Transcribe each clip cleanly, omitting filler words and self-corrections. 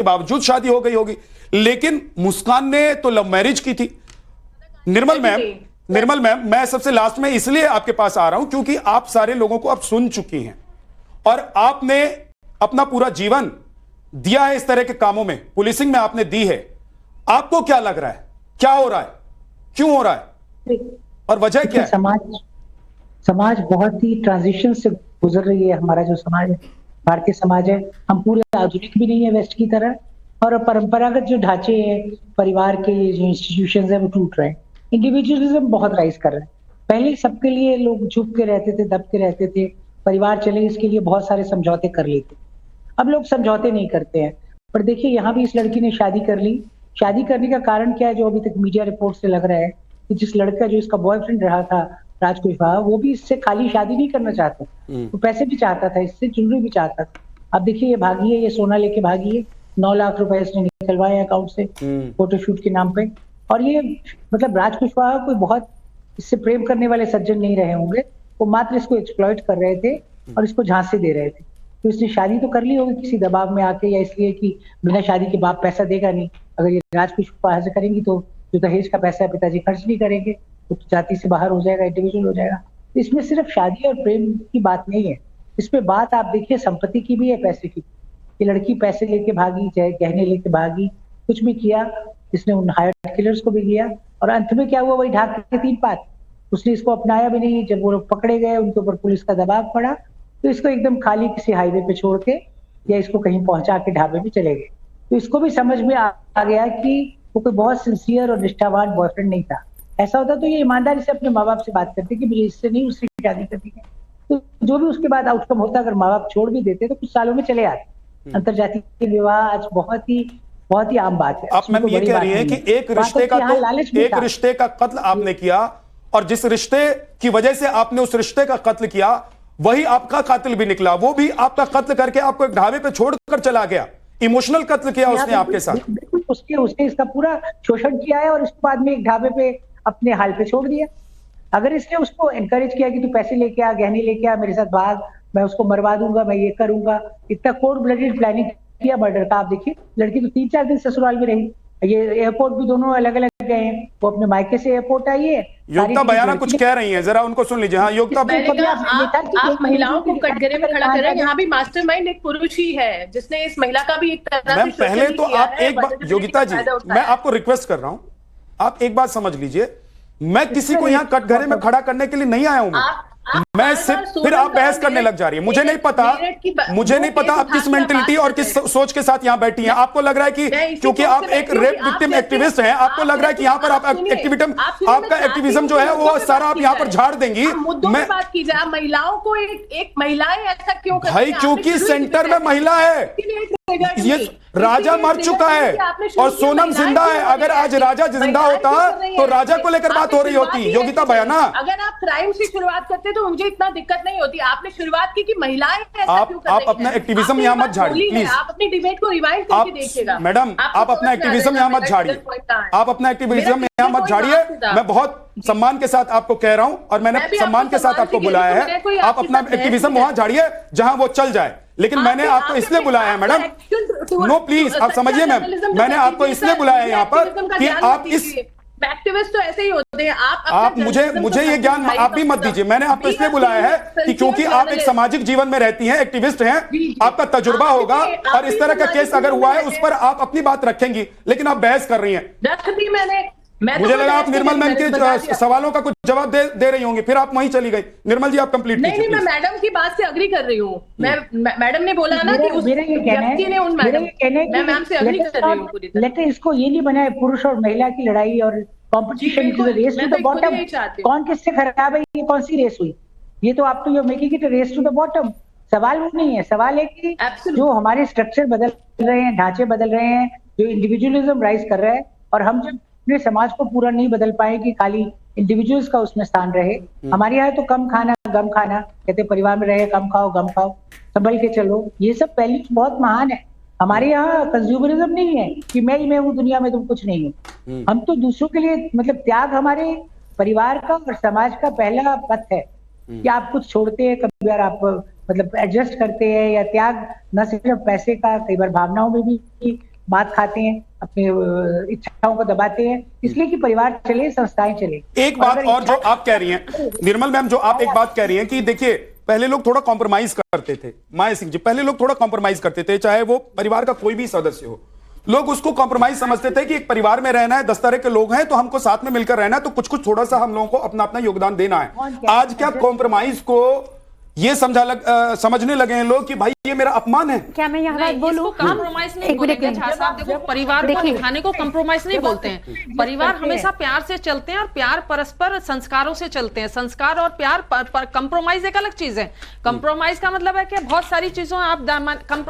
बावजूद शादी हो गई होगी, लेकिन मुस्कान ने तो लव मैरिज की थी। निर्मल मैम, मैं सबसे लास्ट में इसलिए आपके पास आ रहा हूं क्योंकि आप सारे लोगों को अब सुन चुकी हैं और आपने अपना पूरा जीवन दिया है इस तरह के कामों में, पुलिसिंग में आपने दी है। आपको क्या लग रहा है, क्या हो रहा है, क्यों हो रहा है और वजह क्या है? समाज बहुत ही ट्रांजिशन से गुजर रही है। हमारा जो समाज है, भारतीय समाज है, हम पूरे आधुनिक भी नहीं है वेस्ट की तरह, और परंपरागत जो ढांचे हैं, परिवार के जो इंस्टीट्यूशंस है वो टूट रहे हैं। इंडिविजुअलिज्म बहुत राइज कर रहा है। पहले सबके लिए लोग झुक के रहते थे, दब के रहते थे, परिवार चले इसके लिए बहुत सारे समझौते कर लेते। अब लोग समझौते नहीं करते हैं। पर देखिए यहाँ भी इस लड़की ने शादी कर ली। शादी करने का कारण क्या है, जो अभी तक मीडिया रिपोर्ट से लग रहा है कि जिस लड़का जो इसका बॉयफ्रेंड रहा था राज कुशवाहा, वो भी इससे खाली शादी नहीं करना चाहता, वो पैसे भी चाहता था, इससे ज्वेलरी भी चाहता था। अब देखिए ये भागी है, ये सोना लेके भागी है, 9 लाख रुपए इसने निकलवाए अकाउंट से फोटोशूट के नाम पे। और ये मतलब राज कुशवाहा कोई बहुत इससे प्रेम करने वाले सज्जन नहीं रहे होंगे, वो मात्र इसको एक्सप्लॉइट कर रहे थे और इसको झांसे दे रहे थे। तो इसने शादी तो कर ली होगी किसी दबाव में आके, या इसलिए कि बिना शादी के बाप पैसा देगा नहीं, अगर ये राज कुशवाहा से करेंगी तो जो दहेज का पैसा है पिताजी खर्च नहीं करेंगे, तो जाति से बाहर हो जाएगा, इंडिविजुअल हो जाएगा। तो इसमें सिर्फ शादी और प्रेम की बात नहीं है, इसमें बात आप देखिए संपत्ति की भी है, पैसे की। ये लड़की पैसे लेके भागी, चाहे गहने लेके भागी, कुछ भी किया, इसने उन हायर्ड किलर्स को भी किया, और अंत में क्या हुआ, वही ढाक के 3 बात। उसने इसको अपनाया भी नहीं। जब वो लोग पकड़े गए, उनके ऊपर पुलिस का दबाव पड़ा, तो इसको एकदम खाली किसी हाईवे पे छोड़ के या इसको कहीं पहुंचा के ढाबे में चले गए। तो इसको भी समझ में आ गया कि वो कोई बहुत सिंसियर और निष्ठावान बॉयफ्रेंड नहीं था। ऐसा होता तो ये ईमानदारी से अपने माँ बाप से बात करते कि मुझे इससे नहीं उससे शादी करनी है। तो जो भी उसके बाद आउटकम होता, अगर माँ बाप छोड़ भी देते तो कुछ सालों में चले आते। अंतरजातीय विवाह आज बहुत ही आम बात है। आप मैम ये कह रही हैं कि एक रिश्ते का कत्ल आपने किया, और जिस रिश्ते की वजह से आपने उस रिश्ते का कत्ल किया, वही आपका कातिल भी निकला। वो भी आपका कत्ल करके आपको एक ढाबे पे छोड़कर चला गया। इमोशनल कत्ल किया उसने आपके साथ। बिल्कुल, उसने इसका पूरा शोषण किया है और उसके बाद में एक ढाबे पे अपने हाल पे छोड़ दिया। अगर इसने उसको एनकरेज किया कि तू पैसे लेके आ, गहने लेके आ, मेरे साथ भाग, मैं उसको मरवा दूंगा, मैं ये करूंगा, इतना कोल्ड ब्लडेड प्लानिंग किया मर्डर का। आप देखिए लड़की तो 3-4 दिन ससुराल में रही। ये एयरपोर्ट भी दोनों अलग अलग गए हैं, वो अपने मायके से एयरपोर्ट आई है। योगिता बयाना कुछ कह रही हैं, जरा उनको सुन लीजिए। हाँ योगिता, आप महिलाओं को कटघरे में खड़ा कर रहे हैं। यहाँ भी मास्टरमाइंड एक पुरुष ही है जिसने इस महिला का भी एक तरह से पहले तो आप एक बार, योगिता जी मैं आपको रिक्वेस्ट कर रहा हूं, आप एक बात समझ लीजिए, मैं किसी को यहाँ कटघरे में खड़ा करने के लिए नहीं आया हूं। मैं सिर्फ, फिर आप बहस करने लग जा रही है। मुझे नहीं पता आप किस मेंटलिटी और किस सोच के साथ यहाँ बैठी हैं। आपको लग रहा है कि क्योंकि आप एक रेप विक्टिम एक्टिविस्ट हैं, आपको लग रहा है कि यहाँ पर आप आपका एक्टिविज्म जो है वो सारा आप यहाँ पर झाड़ देंगी। मैं बात कीजिए, आप महिलाओं को एक महिलाएं ऐसा क्यों करती हैं? भाई क्योंकि सेंटर में महिला है, ये राजा मर चुका है और सोनम जिंदा है। अगर आज राजा जिंदा होता तो राजा को लेकर बात हो रही होती। योगिता बयाना, अगर आप क्राइम से शुरुआत करते तो मुझे इतना दिक्कत नहीं होती। आपने शुरुआत की कि महिलाएं ऐसा क्यों कर रही हैं? आप अपना एक्टिविज्म यहाँ मत झाड़िए प्लीज। आप अपनी डिबेट को रिवाइंड करके देखिएगा। मैडम आप अपना एक्टिविज्म यहाँ मत झाड़िए, आप अपना एक्टिविज्म यहाँ मत झाड़िए। मैं बहुत सम्मान के साथ आपको कह रहा हूं और मैंने सम्मान के साथ आपको बुलाया है। आप अपना एक्टिविज्म वहां झाड़िए जहां वो चल जाए, लेकिन मैंने आपको इसलिए बुलाया है मैडम, नो प्लीज आप समझिए मैम, मैंने आपको इसलिए बुलाया है यहाँ पर कि आप इस एक्टिविस्ट तो ऐसे ही होते हैं। आप मुझे ये ज्ञान आप भी मत दीजिए। मैंने आपको इसलिए बुलाया है कि क्योंकि आप एक सामाजिक जीवन में रहती हैं, एक्टिविस्ट हैं, आपका तजुर्बा होगा और इस तरह का केस अगर हुआ है उस पर आप अपनी बात रखेंगी, लेकिन आप बहस कर रही हैं। मुझे लगा आप निर्मल मैम के सवालों का कुछ जवाब दे रही होंगी, फिर आप वहीं चली गई। निर्मल जी आप कंप्लीट कीजिए। नहीं, मैं मैडम की बात से अग्री कर रही हूँ। मैडम ने बोला ना कि उस व्यक्ति ने उन मैडम, मैं मैम से अग्री कर रही हूँ पूरी तरह। लेकिन इसको ये नहीं बनाए पुरुष और महिला की लड़ाई और कंपटीशन की रेस टू द बॉटम। कौन किससे खराब है, ये कौन सी रेस हुई? ये तो आप तो you making it race to the bottom. सवाल वो नहीं है, सवाल है कि जो हमारे स्ट्रक्चर बदल रहे हैं, ढांचे बदल रहे हैं, जो इंडिविजुअलिज्म राइज कर रहा है, और हम जब अपने समाज को पूरा नहीं बदल पाए कि खाली इंडिविजुअल्स का उसमें स्थान रहे। हमारे यहाँ तो कम खाना गम खाना, कहते परिवार में रहे कम खाओ गम खाओ, संभल के चलो, ये सब पहलू बहुत महान है। हमारे यहाँ कंज्यूमरिज्म नहीं है कि मैं ही मैं हूँ दुनिया में, तुम कुछ नहीं हो। हम तो दूसरों के लिए, मतलब त्याग हमारे परिवार का और समाज का पहला पथ है कि आप कुछ छोड़ते हैं, कभी बार आप मतलब एडजस्ट करते हैं, या त्याग न सिर्फ पैसे का, कई बार भावनाओं में भी बात खाते हैं, अपनी इच्छाओं को दबाते हैं, इसलिए कि परिवार चले, संस्थाएं चले। एक बात और जो आप कह रही हैं निर्मल मैम, जो आप एक बात कह रही हैं कि देखिए पहले लोग थोड़ा कॉम्प्रोमाइज करते थे, माया सिंह जी, पहले लोग थोड़ा कॉम्प्रोमाइज करते थे, चाहे वो परिवार का कोई भी सदस्य हो, लोग उसको कॉम्प्रोमाइज समझते थे कि एक परिवार में रहना है, 10 तरह के लोग हैं तो हमको साथ में मिलकर रहना है, तो कुछ कुछ थोड़ा सा हम लोगों को अपना अपना योगदान देना है। आज क्या कॉम्प्रोमाइज को ये समझने लगे हैं लोग कि भाई ये मेरा अपमान है? क्या मैं यहाँ बात बोलूं? कॉम्प्रोमाइज नहीं बोलेंगे साहब। देखो, परिवार को दिखाने को कॉम्प्रोमाइज नहीं बोलते हैं। परिवार हमेशा प्यार से चलते हैं और प्यार परस्पर संस्कारों से चलते हैं। संस्कार और प्यार कॉम्प्रोमाइज एक अलग चीज है। कॉम्प्रोमाइज का मतलब है कि बहुत सारी चीजों आप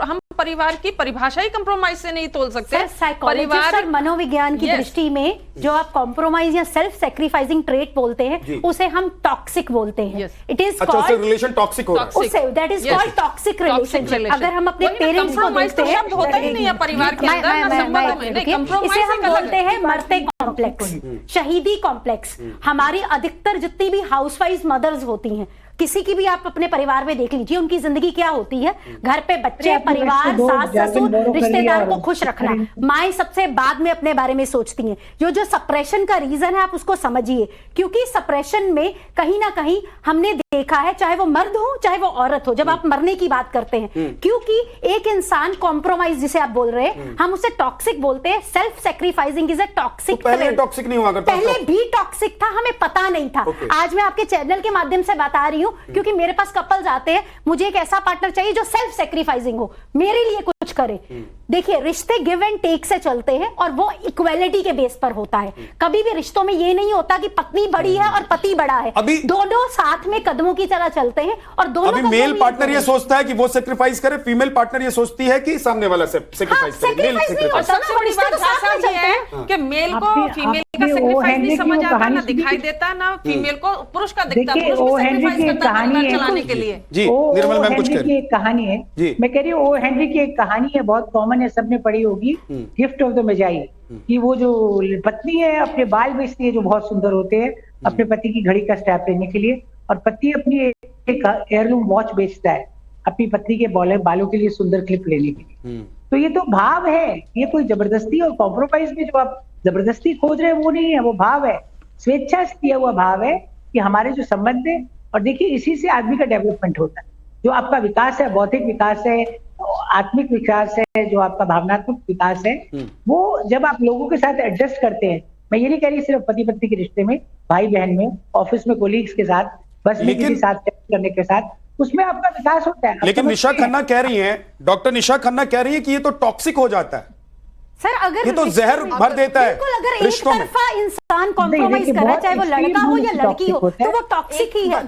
हम परिवार की परिभाषा ही कॉम्प्रोमाइज से नहीं तोल सकते। परिवार और मनोविज्ञान की दृष्टि में जो आप कॉम्प्रोमाइज या सेल्फ सैक्रिफाइसिंग ट्रेट बोलते हैं उसे हम टॉक्सिक बोलते हैं। It is called relation toxic हो रहा है, that is called toxic relationship. अगर हम अपने पेरेंट्स को देखते हैं, शब्द होता ही नहीं है परिवार के अंदर ना संबंध में, नहीं कॉम्प्रोमाइज इसे हम बोलते हैं मरते कॉम्प्लेक्स, शहीदी कॉम्प्लेक्स। हमारी अधिकतर जितनी भी हाउसवाइफ मदर्स होती हैं, किसी की भी आप अपने परिवार में देख लीजिए, उनकी जिंदगी क्या होती है, घर पे बच्चे, परिवार, सास ससुर, रिश्तेदार को खुश रखना। माएं सबसे बाद में अपने बारे में सोचती हैं। जो सप्रेशन का रीजन है आप उसको समझिए, क्योंकि सप्रेशन में कहीं ना कहीं हमने देखा है, चाहे वो मर्द हो चाहे वो औरत हो, जब आप मरने की बात करते हैं, क्योंकि एक इंसान कॉम्प्रोमाइज जिसे आप बोल रहे हैं, हम उसे टॉक्सिक बोलते हैं। Self sacrificing is a toxic. पहले टॉक्सिक नहीं हुआ करता, पहले भी टॉक्सिक था, हमें पता नहीं था। आज मैं आपके चैनल के माध्यम से बता रही हूँ, क्योंकि मेरे पास कपल्स आते हैं, मुझे एक ऐसा पार्टनर चाहिए जो सेल्फ सैक्रिफाइसिंग हो, मेरे लिए कुछ करे। देखिए, रिश्ते गिव एंड टेक से चलते हैं और वो इक्वालिटी के बेस पर होता है। कभी भी रिश्तों में ये नहीं होता कि पत्नी बड़ी है और पति बड़ा है। दोनों साथ में कदमों की तरह चलते हैं और दोनों अभी मेल पार्टनर ये सोचता है कि वो सेक्रीफाइस करे, फीमेल पार्टनर ये सोचती है कि सामने वाला सेक्रीफाइस करे। सबसे बड़ी बात ये है कि मेल को फीमेल का सेक्रीफाइस नहीं समझ आता, ना दिखाई देता, ना फीमेल को पुरुष का दिखता। पुरुष भी सेक्रीफाइस करता है परिवार चलाने के लिए। जी निर्मल मैम कुछ कह रही हैं। कहानी है, मैं कह रही हूँ, ओ हेनरी की एक कहानी है, बहुत कॉमन है, सबने पढ़ी होगी, गिफ्ट ऑफ द मेजाई, कि वो जो पत्नी है अपने बाल बेचती है जो बहुत सुंदर होते हैं अपने पति की घड़ी का स्ट्रैप लेने के लिए, और पति अपनी एक एयरलूम वॉच बेचता है अपनी पत्नी के बालों के लिए सुंदर क्लिप लेने के लिए। तो ये तो भाव है, ये कोई जबरदस्ती और कॉम्प्रोमाइज में जो आप जबरदस्ती खोज रहे हैं वो नहीं है, वो भाव है, स्वेच्छा से दिया हुआ भाव है कि हमारे जो संबंध है। और देखिए, इसी से आदमी का डेवलपमेंट होता है। जो आपका विकास है, बौद्धिक विकास है, आत्मिक विकास है, जो आपका भावनात्मक विकास है, वो जब आप लोगों के साथ एडजस्ट करते हैं, मैं ये नहीं कह रही सिर्फ पति पत्नी के रिश्ते में, भाई बहन में, ऑफिस में कोलीग्स के साथ, बस में किसी साथ करने के साथ, उसमें आपका विकास होता है। लेकिन निशा खन्ना कह रही है, डॉक्टर निशा खन्ना कह रही है कि ये तो टॉक्सिक हो जाता है सर। अगर ये तो जहर भर देता है अगर रिश्तों में। इंसान कॉम्प्रोमाइज कर रहा है, चाहे वो लड़का हो या लड़की हो, तो वो टॉक्सिक ही है।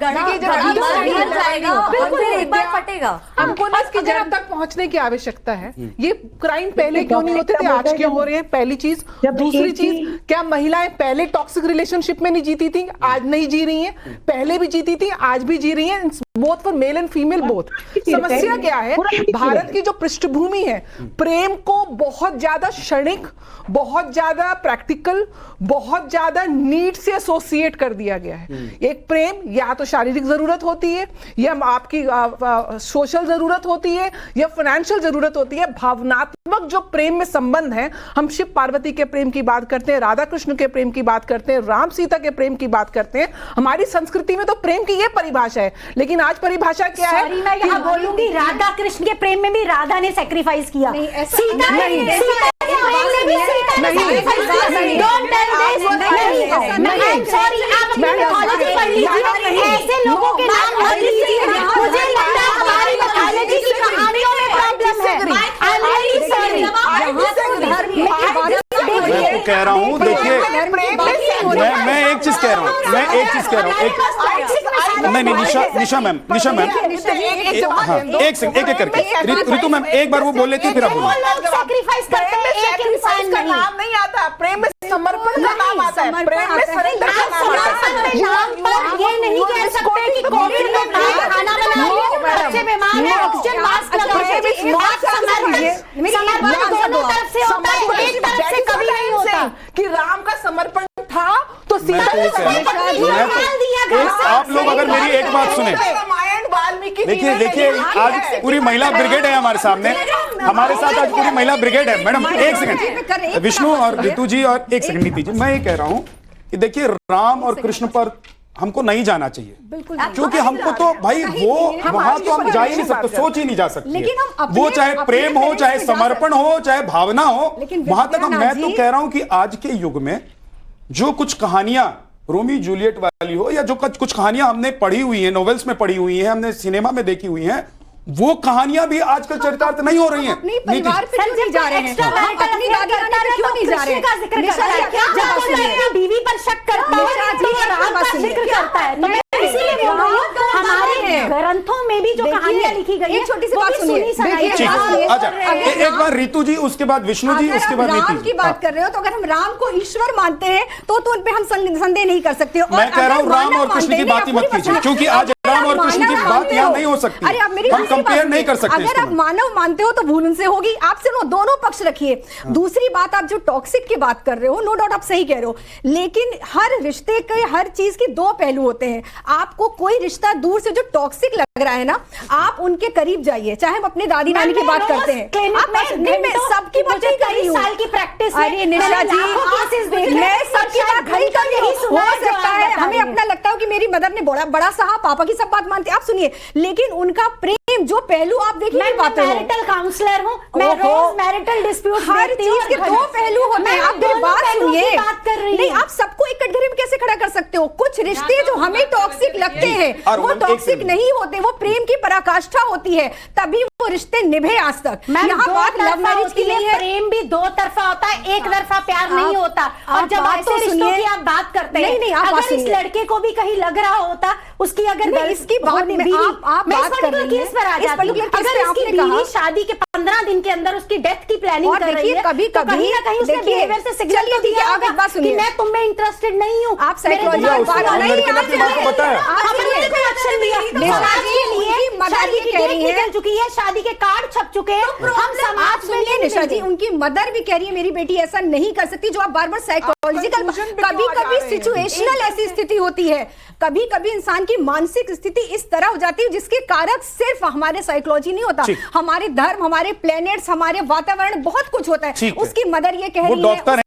बिल्कुल एक बार फटेगा। हमको ना इसकी जड़ तक पहुंचने की आवश्यकता है। ये क्राइम पहले क्यों नहीं होते थे, आज क्यों हो रहे हैं? पहली चीज। दूसरी चीज, क्या महिलाएं पहले टॉक्सिक रिलेशनशिप में नहीं जीती थी? आज नहीं जी रही हैं, पहले भी जीती थी, आज भी जी रही हैं, both for male and female both. समस्या क्या है? भारत की जो पृष्ठभूमि है, प्रेम को बहुत ज्यादा क्षणिक, बहुत ज्यादा प्रैक्टिकल, बहुत ज्यादा नीड से एसोसिएट कर दिया गया है। एक प्रेम या तो शारीरिक जरूरत होती है, या आपकी सोशल जरूरत होती है, या फाइनेंशियल जरूरत होती है। भावनात्मक जो प्रेम में संबंध है, हम शिव पार्वती के प्रेम की बात करते हैं, राधा कृष्ण के प्रेम की बात करते हैं, राम सीता के प्रेम की बात करते हैं। हमारी संस्कृति में तो प्रेम की यह परिभाषा है, लेकिन आज परिभाषा क्या है? मैं यहाँ बोलूंगी, राधा कृष्ण के प्रेम में भी राधा ने सैक्रिफाइस किया, सीता ऐसे लोगों के नाम मत लीजिए। मुझे लगता है हमारी मिथोलॉजी की कहानियों में प्रॉब्लम है। I am really sorry. मैं तो कह रहा हूँ, देखिए मैं एक चीज कह रहा हूँ, नहीं निशा मैम हाँ, एक सेकंड, एक करके ऋतु मैम एक बार वो बोल लेती फिर आप बोलो। सैक्रिफाइस करते हैं, एक इंसान का नाम नहीं आता, प्रेम में समर्पण का नाम आता है, प्रेम में सरेंडर का नाम आता है। ये नहीं कह सकते कि कोविड में खाना बना लिया, बच्चे बीमार हैं, ऑक्सीजन मास्क लगाइए। समर्पण दोनों तरफ से होता है, एक तरफ से कभी नहीं होता। कि राम का समर्पण था तो सीता ने आप लोग अगर मेरी एक बात सुने, रामायण वाल्मीकि, देखिए आज पूरी महिला ब्रिगेड है हमारे सामने, हमारे साथ आज पूरी महिला ब्रिगेड है। मैडम एक सेकंड, विष्णु और रितु जी, और एक सेकंड नीति जी, मैं ये कह रहा हूं कि देखिए राम और कृष्ण पर हमको नहीं जाना चाहिए, क्योंकि हमको तो भाई वो वहां तो हम जा ही नहीं सकते, सोच ही नहीं जा सकती, वो चाहे प्रेम हो, चाहे समर्पण हो, चाहे भावना हो, वहां तक मैं तो कह रहा हूं कि आज के युग में जो कुछ कहानियां रोमी जूलियट वाली हो, या जो कुछ कहानियां हमने पढ़ी हुई है, नॉवेल्स में पढ़ी हुई है, हमने सिनेमा में देखी हुई हैं, वो कहानियां भी आजकल चरितार्थ नहीं हो रही हैं। परिवार पे क्यों नहीं जा रहे हैं? अपनी दादी नानी पे क्यों नहीं जा रहे हैं? बीवी पर शक करता है, राम का जिक्र करता है, तो मैं इसीलिए बोल रही हूँ हमारे ग्रंथों में भी जो कहानियां लिखी गई है, छोटी सी बात सुनिए, अच्छा एक बार रितु जी, उसके बाद विष्णु जी, उसके बाद राम की बात कर रहे हो, तो अगर हम राम को ईश्वर मानते हैं तो उन पे हम संदेह नहीं कर सकते। मैं कह रहा हूँ राम और कृष्ण की बात ही मत कीजिए, क्योंकि आज राम और कृष्ण की बात यहाँ नहीं हो सकती, अरे आप मेरी हम कंपेयर नहीं कर सकते। अगर आप मानव मानते हो तो भूल उनसे होगी, आप सिर्फ दोनों पक्ष रखिए। दूसरी बात, आप जो टॉक्सिक की बात कर रहे हो, नो डाउट आप सही कह रहे हो, लेकिन हर रिश्ते के, हर चीज के दो पहलू होते हैं। आपको कोई रिश्ता दूर से जो टॉक्सिक लग रहा है ना, आप उनके करीब जाइए, चाहे हम अपने दादी नानी की बात करते हैं, मैं सबकी बात नहीं कर रही हूँ, साल की प्रैक्टिस। अरे निशा जी, मैं सबकी बात नहीं कर रही हूँ, हो सकता है हमें अपना लगता हो कि मेरी मदर ने बड़ा साहब पापा की सब बात मानते, आप सुनिए, लेकिन उनका प्रेम जो पहलू आप देखिए, मैं मैरिटल काउंसलर हूँ, मैं रोज मैरिटल डिस्प्यूट हर चीज के दो पहलू होते हैं। आप मेरी बात सुनिए, नहीं आप सबको एक कटघरे में कैसे खड़ा कर सकते हो? कुछ रिश्ते जो हमें टॉक्सिक लगते हैं वो टॉक्सिक नहीं होते, वो प्रेम की पराकाष्ठा होती है, तभी वो रिश्ते निभे आज तक। यहाँ बात लव मैरिज की नहीं है, प्रेम भी दो तरफा होता है, एक तरफा प्यार नहीं होता। और जब ऐसे रिश्तों की आप बात करते हैं, नहीं अगर इस लड़के को भी कहीं लग रहा होता, उसकी अगर इसकी बात में आप बात कर रही हैं, पर आ जाती हूं, अगर इसकी बीवी शादी के 15 दिन के अंदर उसकी डेथ की प्लानिंग कर रही है, कभी तो कहीं ना कहीं उसने बिहेवियर से सिग्नल तो दिया होगा कि मैं तुम में इंटरेस्टेड नहीं हूं। आप साइकोलॉजी की बात नहीं बताया, शादी की डेट निकल चुकी है, शादी के कार्ड छप चुके हैं, हम समाज में नहीं। निशा जी, उनकी मदर भी कह रही है मेरी बेटी ऐसा नहीं कर सकती, जो आप बार बार साइकोलॉजिकल, कभी सिचुएशनल ऐसी स्थिति होती है, कभी कभी इंसान की मानसिक स्थिति इस तरह हो जाती है जिसके कारक सिर्फ हमारे साइकोलॉजी नहीं होता, हमारे धर्म, हमारे प्लैनेट्स, हमारे वातावरण, बहुत कुछ होता है। उसकी मदर ये कह रही है